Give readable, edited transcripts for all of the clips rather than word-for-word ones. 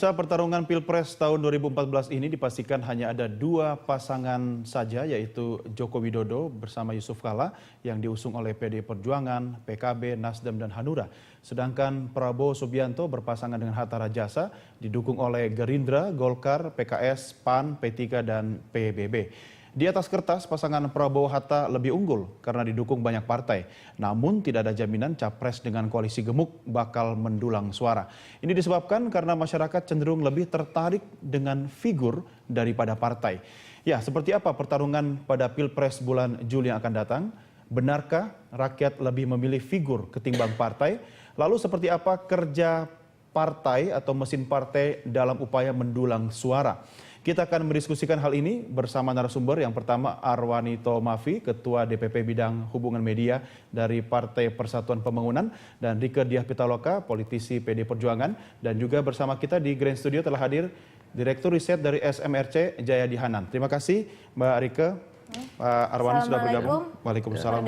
Bursa pertarungan Pilpres tahun 2014 ini dipastikan hanya ada dua pasangan saja, yaitu Joko Widodo bersama Yusuf Kala yang diusung oleh PD Perjuangan, PKB, Nasdem, dan Hanura. Sedangkan Prabowo Subianto berpasangan dengan Hatta Rajasa didukung oleh Gerindra, Golkar, PKS, PAN, P3, dan PBB. Di atas kertas, pasangan Prabowo-Hatta lebih unggul karena didukung banyak partai. Namun tidak ada jaminan capres dengan koalisi gemuk bakal mendulang suara. Ini disebabkan karena masyarakat cenderung lebih tertarik dengan figur daripada partai. Ya, seperti apa pertarungan pada Pilpres bulan Juli yang akan datang? Benarkah rakyat lebih memilih figur ketimbang partai? Lalu seperti apa kerja partai atau mesin partai dalam upaya mendulang suara? Kita akan mendiskusikan hal ini bersama narasumber. Yang pertama Arwani Tomafi, Ketua DPP Bidang Hubungan Media dari Partai Persatuan Pembangunan, dan Rike Diah Pitaloka, politisi PD Perjuangan. Dan juga bersama kita di Grand Studio telah hadir Direktur Riset dari SMRC, Jayadi Hanan. Terima kasih Mbak Rike. Pak Arwani sudah bergabung. Waalaikumsalam.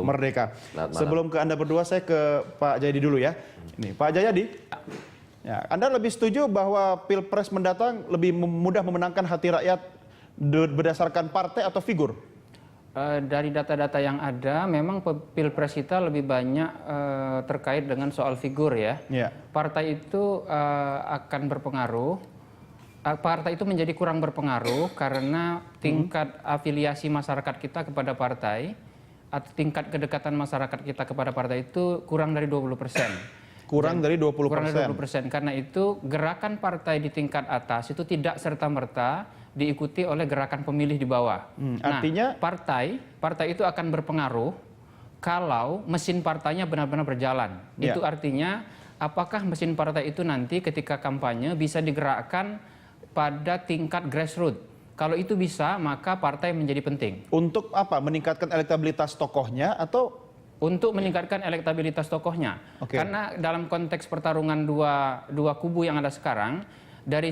Merdeka. Sebelum ke Anda berdua, saya ke Pak Jayadi dulu ya. Ini Pak Jayadi. Ya, Anda lebih setuju bahwa Pilpres mendatang lebih mudah memenangkan hati rakyat berdasarkan partai atau figur? Dari data-data yang ada, memang Pilpres kita lebih banyak terkait dengan soal figur ya. Partai itu akan berpengaruh. Partai itu menjadi kurang berpengaruh karena tingkat afiliasi masyarakat kita kepada partai atau tingkat kedekatan masyarakat kita kepada partai itu kurang dari 20%. Kurang dari 20%. Kurang dari 20%. Karena itu gerakan partai di tingkat atas itu tidak serta-merta diikuti oleh gerakan pemilih di bawah. Artinya partai itu akan berpengaruh kalau mesin partainya benar-benar berjalan. Itu artinya apakah mesin partai itu nanti ketika kampanye bisa digerakkan pada tingkat grassroots. Kalau itu bisa, maka partai menjadi penting. Untuk apa? Meningkatkan elektabilitas tokohnya atau untuk meningkatkan elektabilitas tokohnya. Karena dalam konteks pertarungan dua kubu yang ada sekarang, dari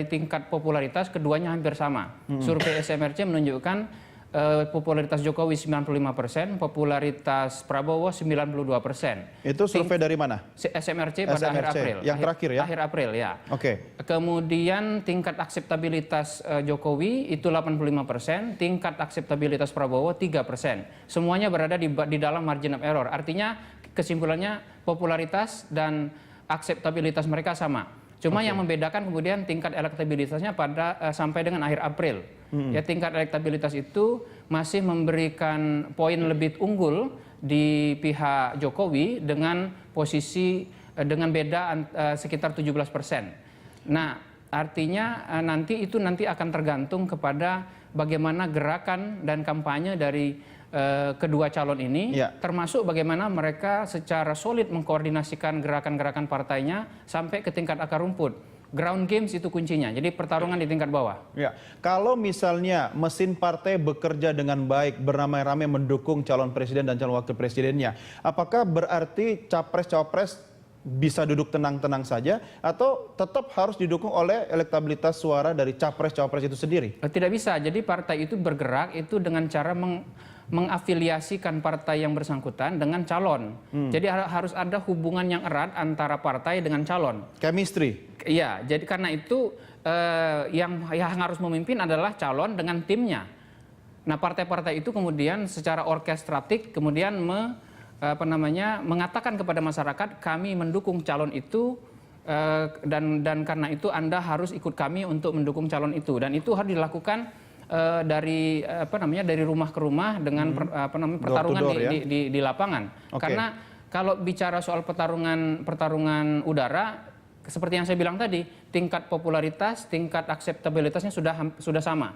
tingkat popularitas keduanya hampir sama. Survei SMRC menunjukkan popularitas Jokowi 95%, popularitas Prabowo 92%. Itu survei dari mana? SMRC pada akhir April. Yang terakhir ya? Akhir April ya. Kemudian tingkat akseptabilitas Jokowi itu 85%, tingkat akseptabilitas Prabowo 3%. Semuanya berada di dalam margin of error. Artinya kesimpulannya popularitas dan akseptabilitas mereka sama. Cuma yang membedakan kemudian tingkat elektabilitasnya sampai dengan akhir April. Ya, tingkat elektabilitas itu masih memberikan poin lebih unggul di pihak Jokowi dengan posisi dengan beda sekitar 17%. Nah, artinya nanti akan tergantung kepada bagaimana gerakan dan kampanye dari kedua calon ini, termasuk bagaimana mereka secara solid mengkoordinasikan gerakan-gerakan partainya sampai ke tingkat akar rumput. Ground games itu kuncinya, jadi pertarungan di tingkat bawah. Kalau misalnya mesin partai bekerja dengan baik, beramai-ramai mendukung calon presiden dan calon wakil presidennya, apakah berarti capres-cawapres bisa duduk tenang-tenang saja atau tetap harus didukung oleh elektabilitas suara dari capres-cawapres itu sendiri? Tidak bisa, jadi partai itu bergerak itu dengan cara mengafiliasikan partai yang bersangkutan dengan calon. Jadi harus ada hubungan yang erat antara partai dengan calon. Chemistry. Iya, jadi karena itu yang harus memimpin adalah calon dengan timnya. Nah, partai-partai itu kemudian secara orkestratik kemudian mengatakan kepada masyarakat, kami mendukung calon itu dan karena itu Anda harus ikut kami untuk mendukung calon itu. Dan itu harus dilakukan dari rumah ke rumah dengan pertarungan di lapangan. Karena kalau bicara soal pertarungan udara, seperti yang saya bilang tadi, tingkat popularitas, tingkat akseptabilitasnya sudah sama.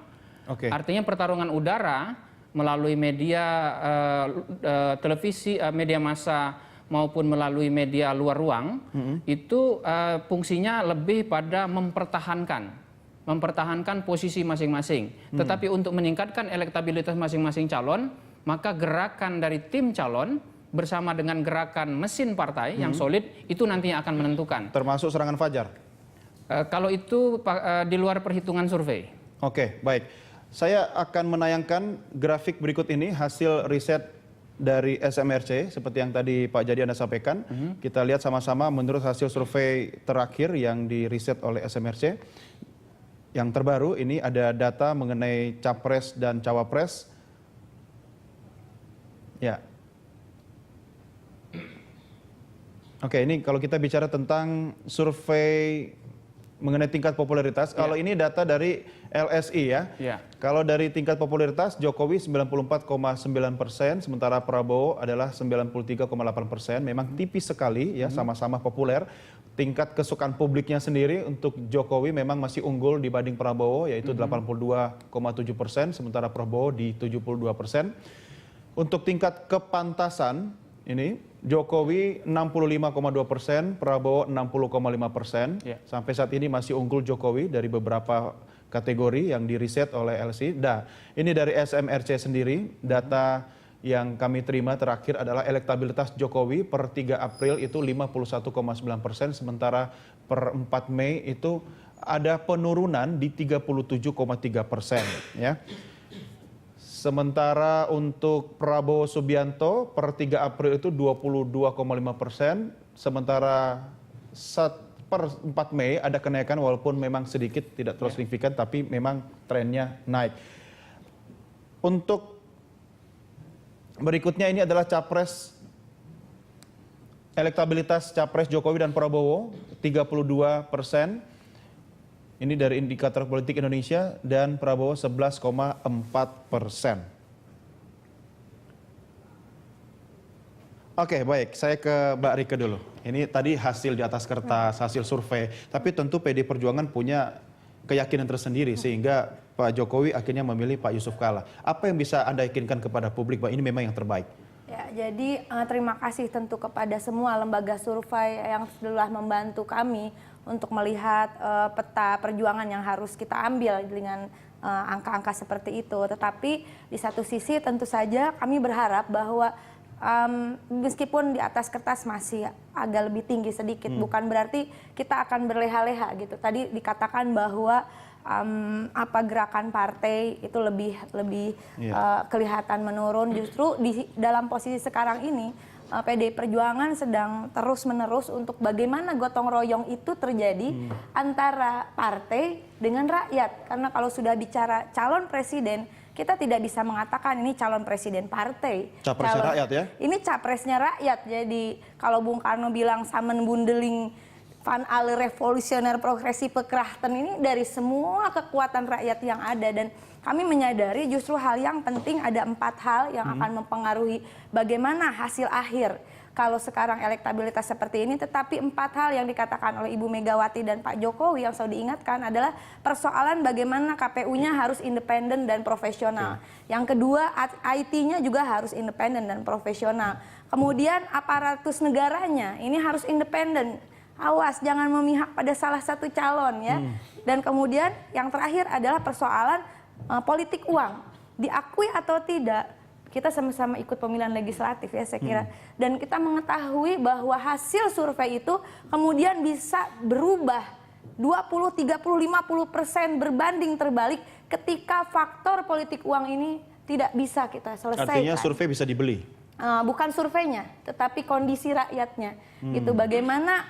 Artinya pertarungan udara melalui media televisi, media massa maupun melalui media luar ruang, itu fungsinya lebih pada mempertahankan posisi masing-masing. Tetapi untuk meningkatkan elektabilitas masing-masing calon, maka gerakan dari tim calon bersama dengan gerakan mesin partai yang solid itu nantinya akan menentukan. Termasuk serangan fajar? Kalau itu di luar perhitungan survei. Baik. Saya akan menayangkan grafik berikut ini hasil riset dari SMRC seperti yang tadi Pak Jadi Anda sampaikan. Kita lihat sama-sama menurut hasil survei terakhir yang diriset oleh SMRC. Yang terbaru ini ada data mengenai Capres dan Cawapres. Ya. Oke, ini kalau kita bicara tentang survei mengenai tingkat popularitas, kalau ini data dari LSI ya. Kalau dari tingkat popularitas Jokowi 94,9%, sementara Prabowo adalah 93,8%. Memang tipis sekali ya, sama-sama populer. Tingkat kesukaan publiknya sendiri untuk Jokowi memang masih unggul dibanding Prabowo, yaitu 82,7%, sementara Prabowo di 72%. Untuk tingkat kepantasan ini Jokowi 65,2%, Prabowo 60,5%. Sampai saat ini masih unggul Jokowi dari beberapa kategori yang diriset oleh LSI. Nah, ini dari SMRC sendiri, data yang kami terima terakhir adalah elektabilitas Jokowi per 3 April itu 51,9%, sementara per 4 Mei itu ada penurunan di 37,3%. Ya. Sementara untuk Prabowo Subianto per 3 April itu 22,5%, sementara per 4 Mei ada kenaikan walaupun memang sedikit, tidak terlalu signifikan, tapi memang trennya naik. Untuk berikutnya ini adalah Capres, elektabilitas Capres Jokowi dan Prabowo 32%. Ini dari indikator politik Indonesia, dan Prabowo 11,4%. Oke, baik. Saya ke Mbak Rike dulu. Ini tadi hasil di atas kertas, hasil survei. Tapi tentu PD Perjuangan punya keyakinan tersendiri sehingga Pak Jokowi akhirnya memilih Pak Yusuf Kalla. Apa yang bisa Anda yakinkan kepada publik bahwa ini memang yang terbaik? Ya, jadi terima kasih tentu kepada semua lembaga survei yang telah membantu kami untuk melihat peta perjuangan yang harus kita ambil dengan angka-angka seperti itu. Tetapi di satu sisi tentu saja kami berharap bahwa meskipun di atas kertas masih agak lebih tinggi sedikit, bukan berarti kita akan berleha-leha gitu. Tadi dikatakan bahwa gerakan partai itu lebih kelihatan menurun. Justru di dalam posisi sekarang ini PDI Perjuangan sedang terus-menerus untuk bagaimana gotong royong itu terjadi antara partai dengan rakyat. Karena kalau sudah bicara calon presiden, kita tidak bisa mengatakan ini calon presiden partai. Capresnya rakyat ya? Ini capresnya rakyat. Jadi kalau Bung Karno bilang samenbundeling van alle revolusioner progresif pekrachten, ini dari semua kekuatan rakyat yang ada. Dan kami menyadari justru hal yang penting, ada 4 hal yang akan mempengaruhi bagaimana hasil akhir. Kalau sekarang elektabilitas seperti ini, tetapi 4 hal yang dikatakan oleh Ibu Megawati dan Pak Jokowi yang selalu diingatkan adalah persoalan bagaimana KPU-nya harus independen dan profesional. Yang kedua, IT-nya juga harus independen dan profesional. Kemudian aparatus negaranya ini harus independen. Awas, jangan memihak pada salah satu calon ya. Dan kemudian yang terakhir adalah persoalan politik uang. Diakui atau tidak, kita sama-sama ikut pemilihan legislatif ya saya kira. Dan kita mengetahui bahwa hasil survei itu kemudian bisa berubah 20, 30, 50% berbanding terbalik ketika faktor politik uang ini tidak bisa kita selesaikan. Artinya survei bisa dibeli? Bukan surveinya, tetapi kondisi rakyatnya. Gitu, bagaimana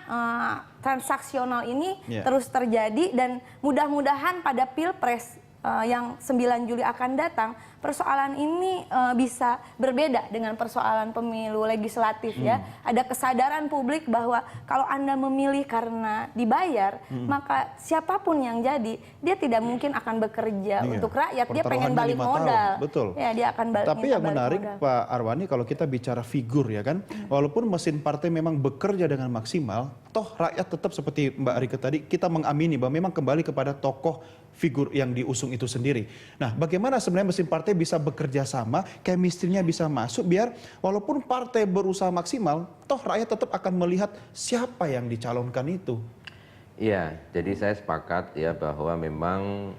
transaksional ini terus terjadi, dan mudah-mudahan pada Pilpres yang 9 Juli akan datang, persoalan ini bisa berbeda dengan persoalan pemilu legislatif ya. Ada kesadaran publik bahwa kalau Anda memilih karena dibayar, maka siapapun yang jadi, dia tidak mungkin akan bekerja untuk rakyat. Dia pengen balik modal. Betul. Ya, dia akan balik. Tapi yang menarik Pak Arwani, kalau kita bicara figur ya kan, walaupun mesin partai memang bekerja dengan maksimal, toh rakyat tetap seperti Mbak Rike tadi, kita mengamini bahwa memang kembali kepada tokoh figur yang diusung itu sendiri. Nah, bagaimana sebenarnya mesin partai bisa bekerja sama, chemistry-nya bisa masuk, biar walaupun partai berusaha maksimal, toh rakyat tetap akan melihat siapa yang dicalonkan itu. Iya, jadi saya sepakat ya bahwa memang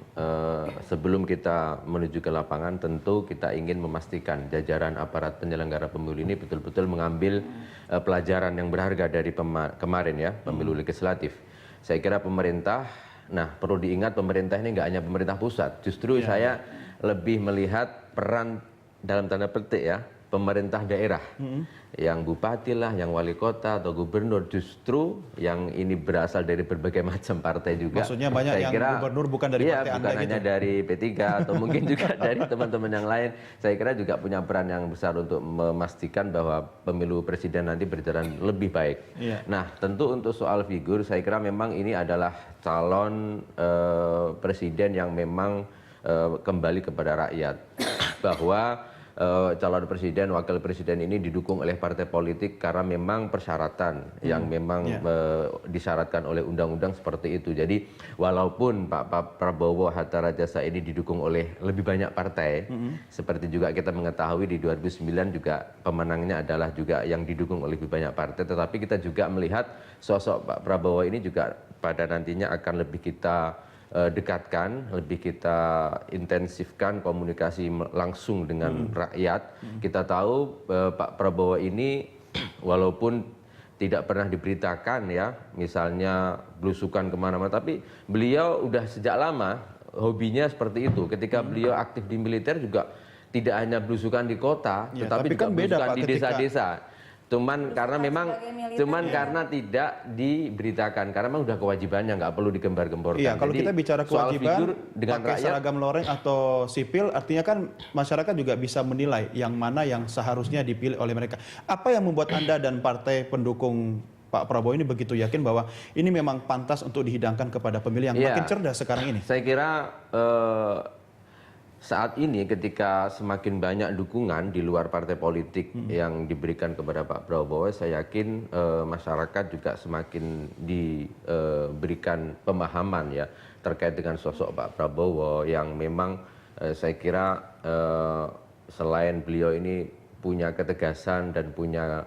sebelum kita menuju ke lapangan tentu kita ingin memastikan jajaran aparat penyelenggara pemilu ini betul-betul mengambil pelajaran yang berharga dari kemarin ya, pemilu legislatif. Saya kira pemerintah, nah perlu diingat pemerintah ini nggak hanya pemerintah pusat, justru saya lebih melihat peran dalam tanda petik ya, pemerintah daerah, yang bupati lah, yang wali kota atau gubernur, justru yang ini berasal dari berbagai macam partai juga. Maksudnya banyak saya yang kira, gubernur bukan dari iya, partai bukan Anda hanya gitu. dari P3 atau mungkin juga dari teman-teman yang lain. Saya kira juga punya peran yang besar untuk memastikan bahwa pemilu presiden nanti berjalan lebih baik. Iya. Nah, tentu untuk soal figur, saya kira memang ini adalah calon presiden yang memang kembali kepada rakyat, bahwa calon presiden, wakil presiden ini didukung oleh partai politik karena memang persyaratan yang memang disyaratkan oleh undang-undang seperti itu. Jadi walaupun Pak Prabowo Hatta Rajasa ini didukung oleh lebih banyak partai, seperti juga kita mengetahui di 2009 juga pemenangnya adalah juga yang didukung oleh lebih banyak partai, tetapi kita juga melihat sosok Pak Prabowo ini juga pada nantinya akan lebih kita dekatkan, lebih kita intensifkan komunikasi langsung dengan rakyat. Kita tahu Pak Prabowo ini walaupun tidak pernah diberitakan ya, misalnya belusukan kemana-mana, tapi beliau udah sejak lama hobinya seperti itu. Ketika beliau aktif di militer juga tidak hanya belusukan di kota, Ya, tetapi tapi juga kan beda, belusukan Pak, di desa-desa. Cuman karena memang karena tidak diberitakan, karena memang udah kewajibannya, nggak perlu digembar-gemborkan. Iya, kalau Jadi, kita bicara soal kewajiban, figur dengan pakai rakyat, seragam loreng atau sipil, artinya kan masyarakat juga bisa menilai yang mana yang seharusnya dipilih oleh mereka. Apa yang membuat Anda dan partai pendukung Pak Prabowo ini begitu yakin bahwa ini memang pantas untuk dihidangkan kepada pemilih yang makin cerdas sekarang ini? Saya kira saat ini ketika semakin banyak dukungan di luar partai politik yang diberikan kepada Pak Prabowo, saya yakin masyarakat juga semakin diberikan pemahaman ya terkait dengan sosok Pak Prabowo yang memang saya kira selain beliau ini punya ketegasan dan punya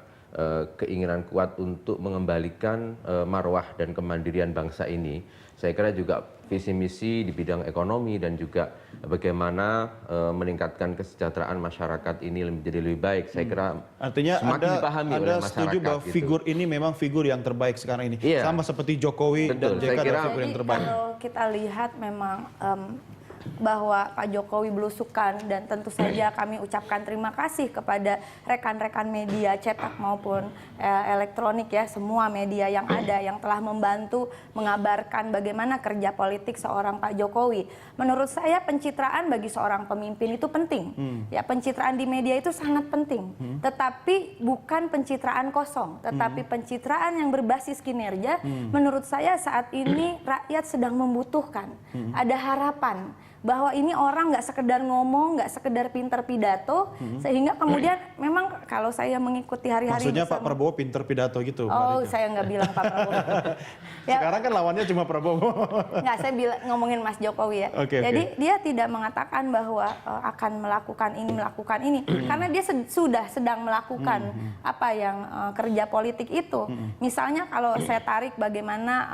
keinginan kuat untuk mengembalikan marwah dan kemandirian bangsa ini, saya kira juga visi misi di bidang ekonomi dan juga bagaimana meningkatkan kesejahteraan masyarakat ini menjadi lebih baik. Saya kira Artinya semakin dipahami oleh Anda masyarakat. setuju bahwa gitu. figur ini memang figur yang terbaik sekarang ini, Iya. sama seperti Jokowi Betul, dan JK saya kira- adalah figur yang terbaik. Kalau kita lihat memang bahwa Pak Jokowi belusukan, dan tentu saja kami ucapkan terima kasih kepada rekan-rekan media cetak maupun elektronik ya, semua media yang ada yang telah membantu mengabarkan bagaimana kerja politik seorang Pak Jokowi. Menurut saya pencitraan bagi seorang pemimpin itu penting. Ya, pencitraan di media itu sangat penting. Tetapi bukan pencitraan kosong, tetapi pencitraan yang berbasis kinerja. Menurut saya saat ini rakyat sedang membutuhkan. Ada harapan bahwa ini orang nggak sekedar ngomong, nggak sekedar pinter pidato, sehingga kemudian memang kalau saya mengikuti hari-hari Maksudnya Pak bersama- Prabowo pinter pidato gitu? Mbak Oh, Rika? saya nggak bilang Pak Prabowo. Ya, Sekarang kan lawannya cuma Prabowo. nggak, saya ngomongin Mas Jokowi ya. Oke, Jadi dia tidak mengatakan bahwa akan melakukan ini, karena dia sudah sedang melakukan apa yang kerja politik itu. Misalnya kalau saya tarik bagaimana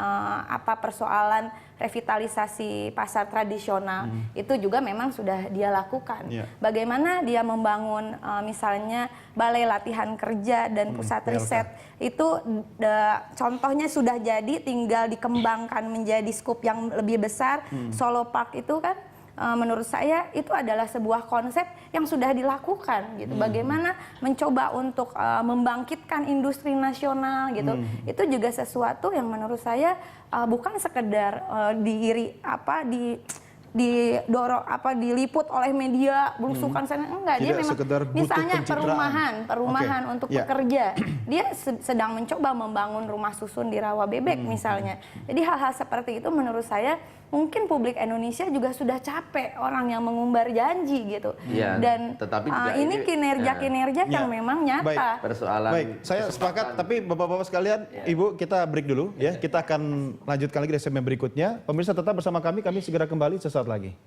apa persoalan revitalisasi pasar tradisional, itu juga memang sudah dia lakukan. Iya. Bagaimana dia membangun misalnya balai latihan kerja dan pusat BLK. riset, itu contohnya sudah jadi, tinggal dikembangkan menjadi skup yang lebih besar. Solo Park itu kan menurut saya itu adalah sebuah konsep yang sudah dilakukan gitu. Bagaimana mencoba untuk membangkitkan industri nasional gitu. Itu juga sesuatu yang menurut saya bukan sekedar didorong diliput oleh media belusukan sana, enggak. Dia Tidak memang sekedar butuh misalnya pencitraan. perumahan Oke. untuk Ya. pekerja, dia sedang mencoba membangun rumah susun di Rawa Bebek misalnya. Jadi hal-hal seperti itu menurut saya mungkin publik Indonesia juga sudah capek orang yang mengumbar janji gitu. Iya, Dan tetapi juga ini ini- kinerja-kinerja yang Ya. memang nyata. persoalan Baik, saya sepakat, tapi Bapak-Bapak sekalian, Ibu, kita break dulu ya. Kita akan lanjutkan lagi di segmen berikutnya. Pemirsa tetap bersama kami segera kembali sesaat lagi.